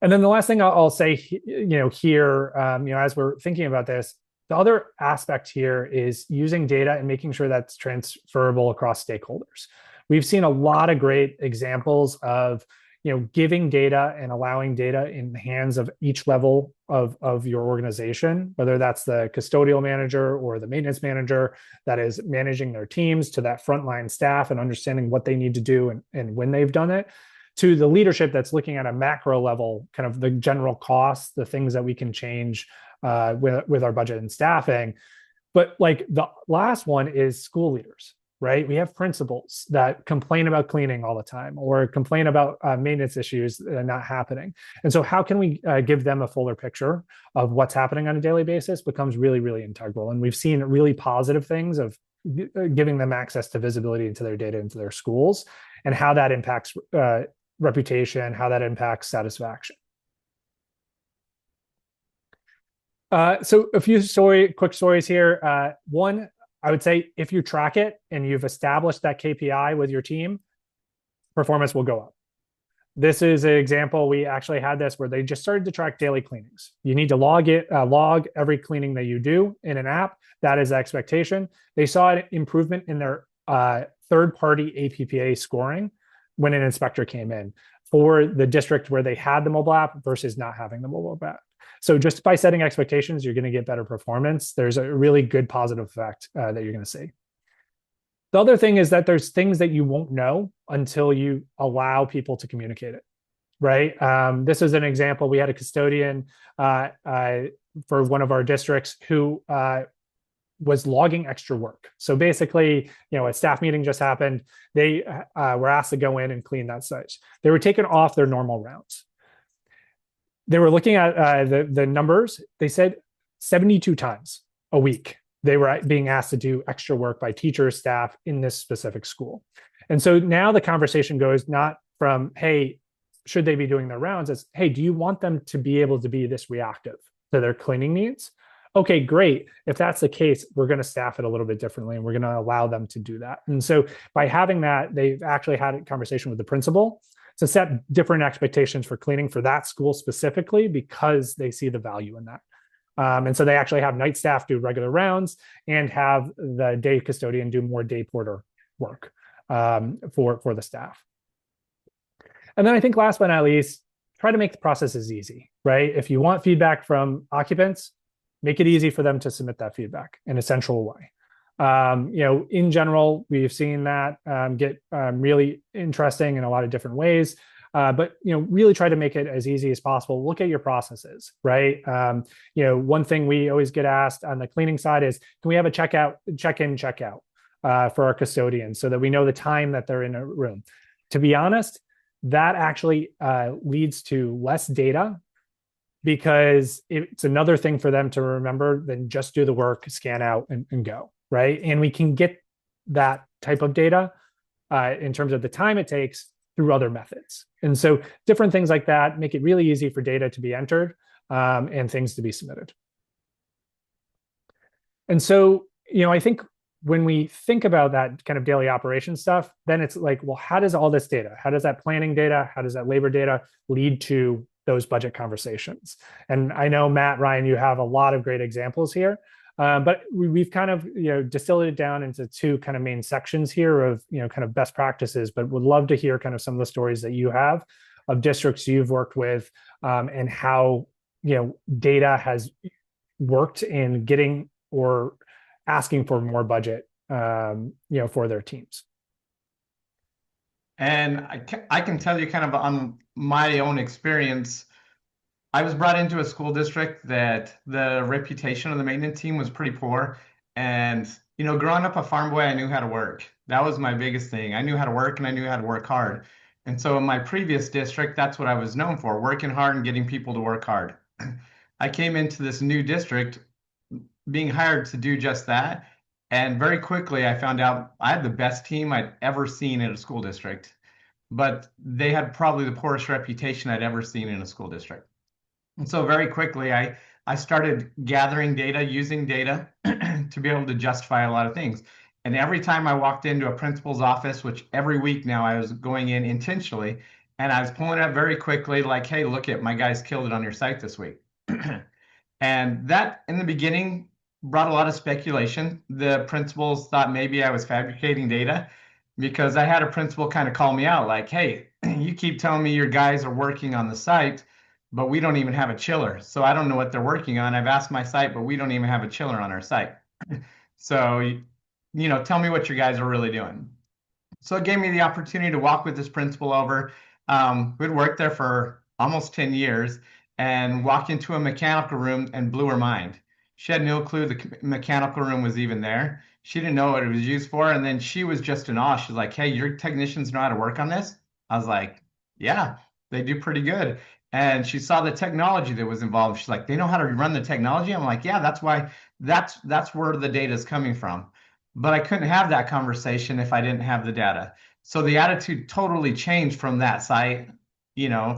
And then the last thing I'll say, here, as we're thinking about this, the other aspect here is using data and making sure that's transferable across stakeholders. We've seen a lot of great examples of giving data and allowing data in the hands of each level of your organization, whether that's the custodial manager or the maintenance manager that is managing their teams, to that frontline staff and understanding what they need to do and when they've done it, to the leadership that's looking at a macro level, kind of the general costs, the things that we can change with our budget and staffing. But like the last one is school leaders. Right? We have principals that complain about cleaning all the time or complain about maintenance issues not happening. And so how can we give them a fuller picture of what's happening on a daily basis becomes really, really integral. And we've seen really positive things of giving them access to visibility into their data, into their schools, and how that impacts reputation, how that impacts satisfaction. So a few quick stories here. One, I would say if you track it and you've established that KPI with your team, performance will go up. This is an example. We actually had this where they just started to track daily cleanings. You need to log every cleaning that you do in an app. That is the expectation. They saw an improvement in their third-party APPA scoring when an inspector came in for the district where they had the mobile app versus not having the mobile app. So just by setting expectations, you're going to get better performance. There's a really good positive effect that you're going to see. The other thing is that there's things that you won't know until you allow people to communicate it, right? This is an example. We had a custodian for one of our districts who was logging extra work. So basically, a staff meeting just happened. They were asked to go in and clean that site. They were taken off their normal rounds. They were looking at the numbers. They said 72 times a week they were being asked to do extra work by teachers, staff in this specific school. And so now the conversation goes not from, hey, should they be doing their rounds? It's, hey, do you want them to be able to be this reactive to their cleaning needs? Okay, great. If that's the case, we're going to staff it a little bit differently and we're going to allow them to do that. And so by having that, they've actually had a conversation with the principal to set different expectations for cleaning for that school specifically because they see the value in that. And so they actually have night staff do regular rounds and have the day custodian do more day porter work for the staff. And then I think last but not least, try to make the processes easy, right? If you want feedback from occupants, make it easy for them to submit that feedback in a central way. In general, we've seen that get really interesting in a lot of different ways. But really try to make it as easy as possible. Look at your processes, right? One thing we always get asked on the cleaning side is, can we have a check-in, check-out for our custodians so that we know the time that they're in a room? To be honest, that actually leads to less data because it's another thing for them to remember than just do the work, scan out, and go, right? And we can get that type of data in terms of the time it takes through other methods. And so different things like that make it really easy for data to be entered and things to be submitted. And so, I think when we think about that kind of daily operation stuff, then it's like, well, how does all this data, how does that planning data, how does that labor data lead to those budget conversations? And I know, Matt, Ryan, you have a lot of great examples here, but we've kind of, distilled it down into two kind of main sections here of, kind of best practices, but would love to hear kind of some of the stories that you have of districts you've worked with and how, data has worked in getting or asking for more budget, for their teams. And I can tell you kind of on my own experience, I was brought into a school district that the reputation of the maintenance team was pretty poor. And, growing up a farm boy, I knew how to work. That was my biggest thing. I knew how to work and I knew how to work hard. And so in my previous district, that's what I was known for, working hard and getting people to work hard. I came into this new district being hired to do just that. And very quickly, I found out I had the best team I'd ever seen in a school district, but they had probably the poorest reputation I'd ever seen in a school district. And so very quickly, I started gathering data, using data to be able to justify a lot of things. And every time I walked into a principal's office, which every week now I was going in intentionally, and I was pulling it up very quickly, like, hey, look at my guys killed it on your site this week. And that in the beginning brought a lot of speculation. The principals thought maybe I was fabricating data because I had a principal kind of call me out like, hey, you keep telling me your guys are working on the site, but we don't even have a chiller. So I don't know what they're working on. I've asked my site, but we don't even have a chiller on our site. So, tell me what your guys are really doing. So it gave me the opportunity to walk with this principal over. We'd worked there for almost 10 years and walk into a mechanical room and blew her mind. She had no clue the mechanical room was even there. She didn't know what it was used for. And then she was just in awe. She's like, hey, your technicians know how to work on this? I was like, yeah, they do pretty good. And she saw the technology that was involved. She's like, they know how to run the technology? I'm like, yeah, that's where the data is coming from. But I couldn't have that conversation if I didn't have the data. So the attitude totally changed from that site,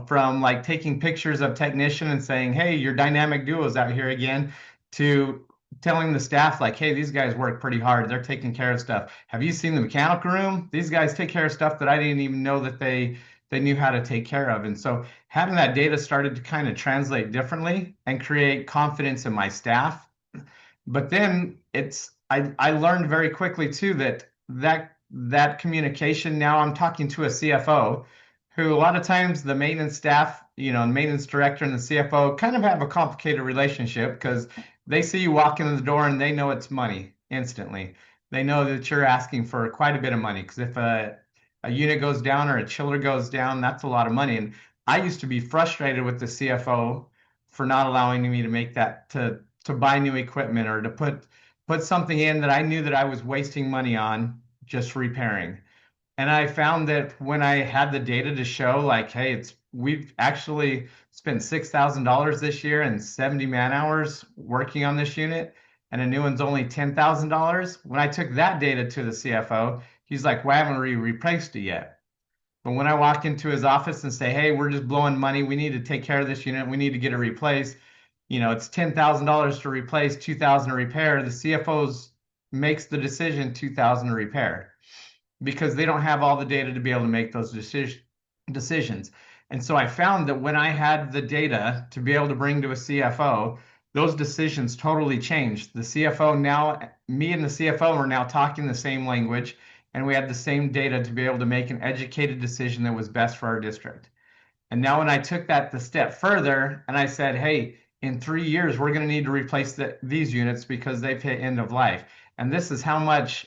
from like taking pictures of technician and saying, hey, your dynamic duo's out here again, to telling the staff like, hey, these guys work pretty hard. They're taking care of stuff. Have you seen the mechanical room? These guys take care of stuff that I didn't even know that they knew how to take care of. And so having that data started to kind of translate differently and create confidence in my staff. But then I learned very quickly too that communication, now I'm talking to a CFO who a lot of times the maintenance staff, the maintenance director and the CFO kind of have a complicated relationship because they see you walk in the door and they know it's money instantly. They know that you're asking for quite a bit of money because if a unit goes down or a chiller goes down, that's a lot of money. And I used to be frustrated with the CFO for not allowing me to make that to buy new equipment or to put something in that I knew that I was wasting money on just repairing. And I found that when I had the data to show like, hey, we've actually spent $6,000 this year and 70 man hours working on this unit, and a new one's only $10,000. When I took that data to the CFO, he's like, why haven't we replaced it yet? But when I walk into his office and say, hey, we're just blowing money, we need to take care of this unit, we need to get it replaced, it's $10,000 to replace, $2,000 to repair, the CFO's makes the decision $2,000 to repair because they don't have all the data to be able to make those decisions. And so I found that when I had the data to be able to bring to a CFO, those decisions totally changed. The CFO now, me and the CFO are now talking the same language, and we had the same data to be able to make an educated decision that was best for our district. And now when I took that the step further and I said, hey, in 3 years, we're going to need to replace these units because they've hit end of life. And this is how much,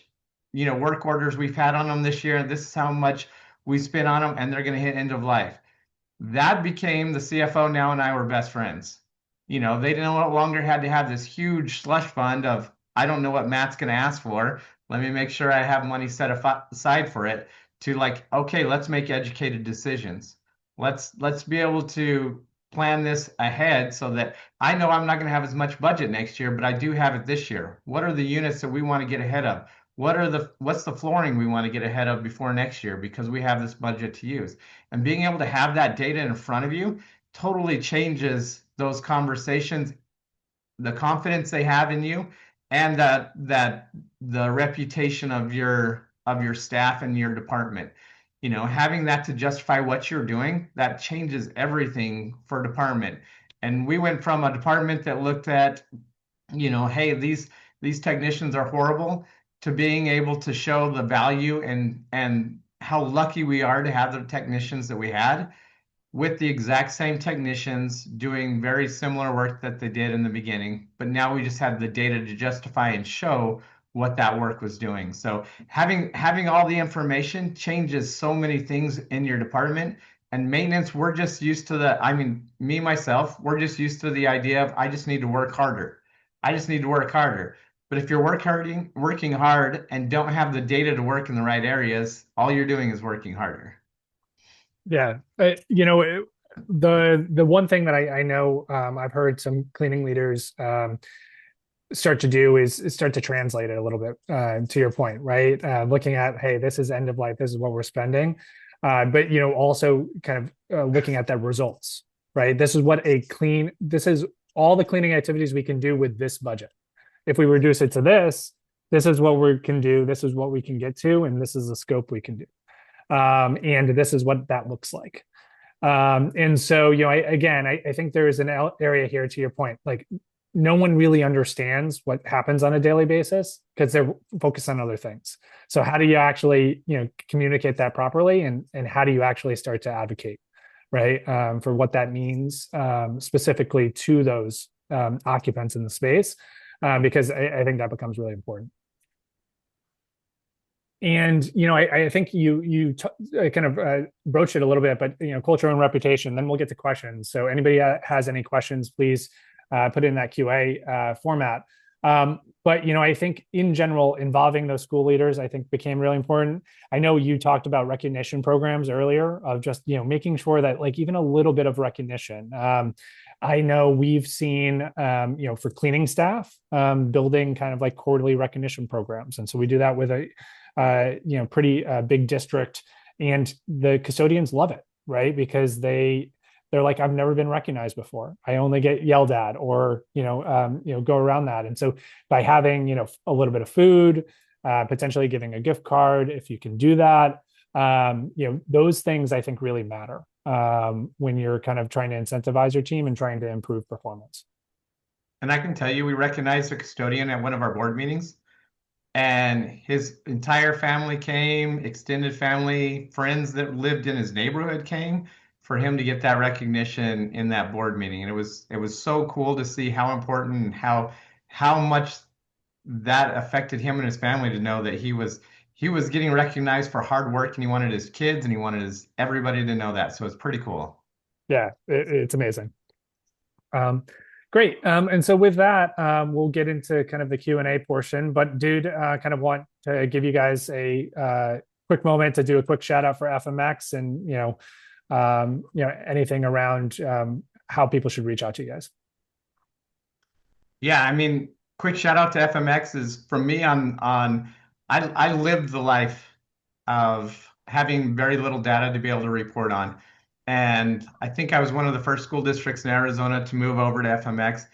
work orders we've had on them this year. And this is how much we spent on them, and they're going to hit end of life. That became the CFO now and I were best friends. They no longer had to have this huge slush fund of, I don't know what Matt's going to ask for. Let me make sure I have money set aside for it, to like, okay, let's make educated decisions. Let's be able to plan this ahead so that I know I'm not going to have as much budget next year, but I do have it this year. What are the units that we want to get ahead of? What's the flooring we want to get ahead of before next year because we have this budget to use? And being able to have that data in front of you totally changes those conversations, the confidence they have in you, and that the reputation of your staff and your department. Having that to justify what you're doing, that changes everything for a department. And we went from a department that looked at, hey, these technicians are horrible, to being able to show the value and how lucky we are to have the technicians that we had. with the exact same technicians doing very similar work that they did in the beginning, but now we just had the data to justify and show what that work was doing. So having all the information changes so many things in your department. And maintenance, we're just used to I mean, me myself, we're just used to the idea of I just need to work harder. I just need to work harder. But if you're working hard and don't have the data to work in the right areas, all you're doing is working harder. Yeah, the one thing that I know I've heard some cleaning leaders start to do is start to translate it a little bit to your point, right? Looking at, hey, this is end of life, this is what we're spending, but also kind of looking at the results, right? This is all the cleaning activities we can do with this budget. If we reduce it to this is what we can do, this is what we can get to, and this is the scope we can do. And this is what that looks like. And so, I think there is an area here to your point, like no one really understands what happens on a daily basis because they're focused on other things. So how do you actually, communicate that properly, and how do you actually start to advocate, right, for what that means specifically to those occupants in the space, because I think that becomes really important. And I think you kind of broached it a little bit, but culture and reputation. Then we'll get to questions. So anybody has any questions, please put it in that QA format. But I think in general, involving those school leaders, I think became really important. I know you talked about recognition programs earlier of just making sure that like even a little bit of recognition. I know we've seen for cleaning staff building kind of like quarterly recognition programs, and so we do that with a pretty big district, and the custodians love it, right? Because they're like, I've never been recognized before. I only get yelled at, or go around that. And so by having a little bit of food, potentially giving a gift card, if you can do that, those things I think really matter when you're kind of trying to incentivize your team and trying to improve performance. And I can tell you, we recognized a custodian at one of our board meetings, and his entire family came, extended family, friends that lived in his neighborhood came for him to get that recognition in that board meeting. And it was so cool to see how important and how much that affected him and his family, to know that he was getting recognized for hard work, and he wanted his kids and he wanted everybody to know that. So it's pretty cool. Yeah, it's amazing. Great. And so with that, we'll get into kind of the Q&A portion, but dude, kind of want to give you guys a quick moment to do a quick shout out for FMX, and, anything around how people should reach out to you guys. Yeah, I mean, quick shout out to FMX is from me I lived the life of having very little data to be able to report on. And I think I was one of the first school districts in Arizona to move over to FMX.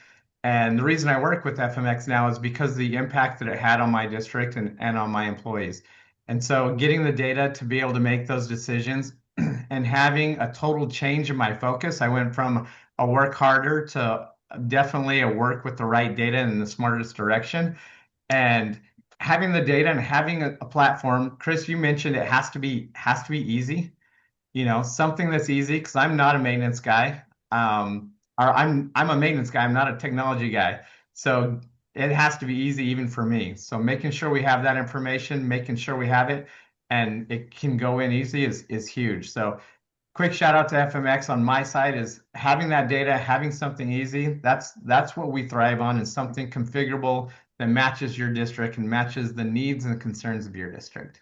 And the reason I work with FMX now is because of the impact that it had on my district and on my employees. And so getting the data to be able to make those decisions and having a total change in my focus, I went from a work harder to definitely a work with the right data in the smartest direction. And having the data and having a platform, Chris, you mentioned it has to be easy. Something that's easy, because I'm not a maintenance guy. Or I'm a maintenance guy. I'm not a technology guy. So it has to be easy even for me. So making sure we have that information, making sure we have it, and it can go in easy is huge. So quick shout out to FMX on my side is having that data, having something easy. That's what we thrive on, is something configurable that matches your district and matches the needs and the concerns of your district.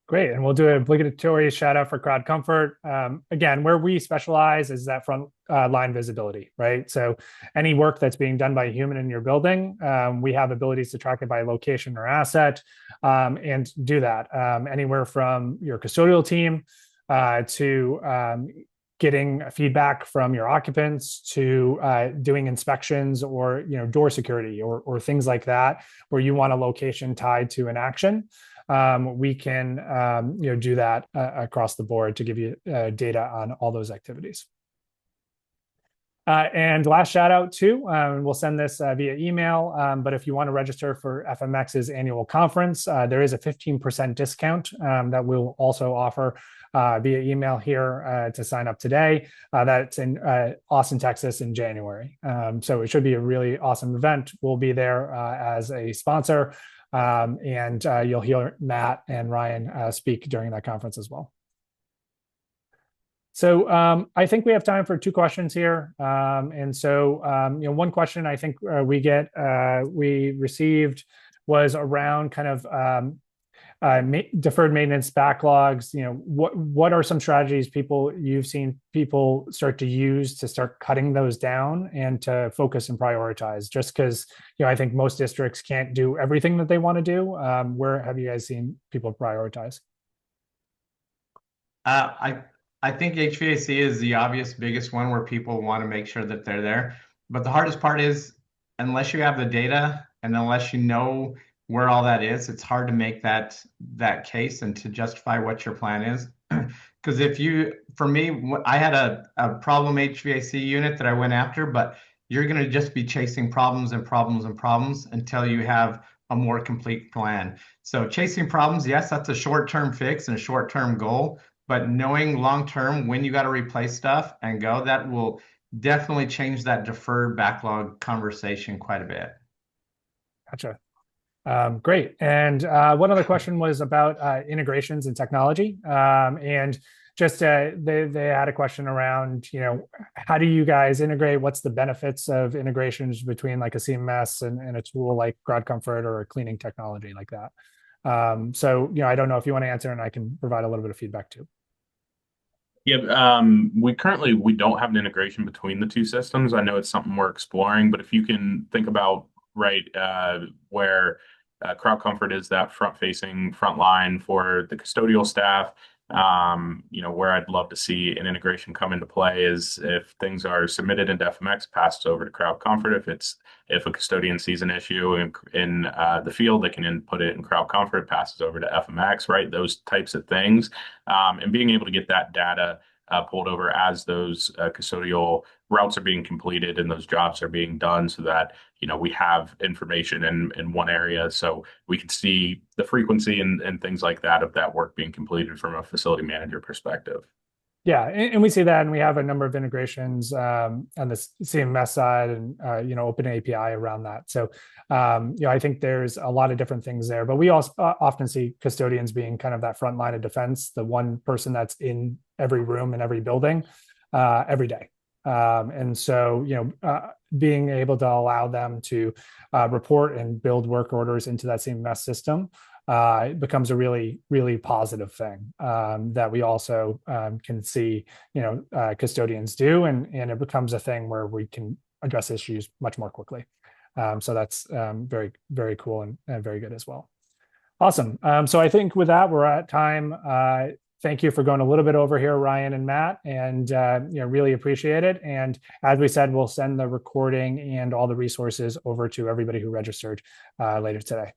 Great. And we'll do an obligatory shout out for CrowdComfort. Again, where we specialize is that front line visibility, right? So any work that's being done by a human in your building, we have abilities to track it by location or asset, and do that anywhere from your custodial team to getting feedback from your occupants, to doing inspections, or door security, or things like that, where you want a location tied to an action. We can do that across the board to give you data on all those activities. And last shout out too, we'll send this via email, but if you want to register for FMX's annual conference, there is a 15% discount that we'll also offer via email here to sign up today. That's in Austin, Texas in January. So it should be a really awesome event. We'll be there as a sponsor, and you'll hear Matt and Ryan speak during that conference as well. So I think we have time for 2 questions here. And so, one question I think we received was around kind of deferred maintenance backlogs. What are some strategies you've seen people start to use to start cutting those down and to focus and prioritize? Just because I think most districts can't do everything that they want to do. Where have you guys seen people prioritize? I think HVAC is the obvious biggest one where people want to make sure that they're there. But the hardest part is, unless you have the data and unless you know where all that is, it's hard to make that case and to justify what your plan is. Because for me, I had a problem HVAC unit that I went after, but you're going to just be chasing problems and problems and problems until you have a more complete plan. So chasing problems, yes, that's a short-term fix and a short-term goal. But knowing long-term when you got to replace stuff and go, that will definitely change that deferred backlog conversation quite a bit. Gotcha. Great. And one other question was about integrations and technology. And just they had a question around, how do you guys integrate? What's the benefits of integrations between like a CMS and a tool like CrowdComfort or a cleaning technology like that? So, I don't know if you want to answer, and I can provide a little bit of feedback too. Yeah, we don't have an integration between the 2 systems. I know it's something we're exploring, but if you can think about where CrowdComfort is that front-facing front line for the custodial staff, where I'd love to see an integration come into play is if things are submitted into FMX, passed over to CrowdComfort. If a custodian sees an issue in the field, they can input it in CrowdComfort, passes over to FMX, right? Those types of things, and being able to get that data pulled over as those custodial routes are being completed and those jobs are being done, so that we have information in one area, so we can see the frequency and things like that of that work being completed from a facility manager perspective. Yeah, and we see that, and we have a number of integrations on the CMS side and open API around that. So I think there's a lot of different things there, but we also often see custodians being kind of that front line of defense, the one person that's in every room in every building every day. And so being able to allow them to report and build work orders into that CMS system becomes a really, really positive thing that we also can see, custodians do, and it becomes a thing where we can address issues much more quickly. So that's very, very cool and very good as well. Awesome. So I think with that, we're at time. Thank you for going a little bit over here, Ryan and Matt, and really appreciate it. And as we said, we'll send the recording and all the resources over to everybody who registered later today.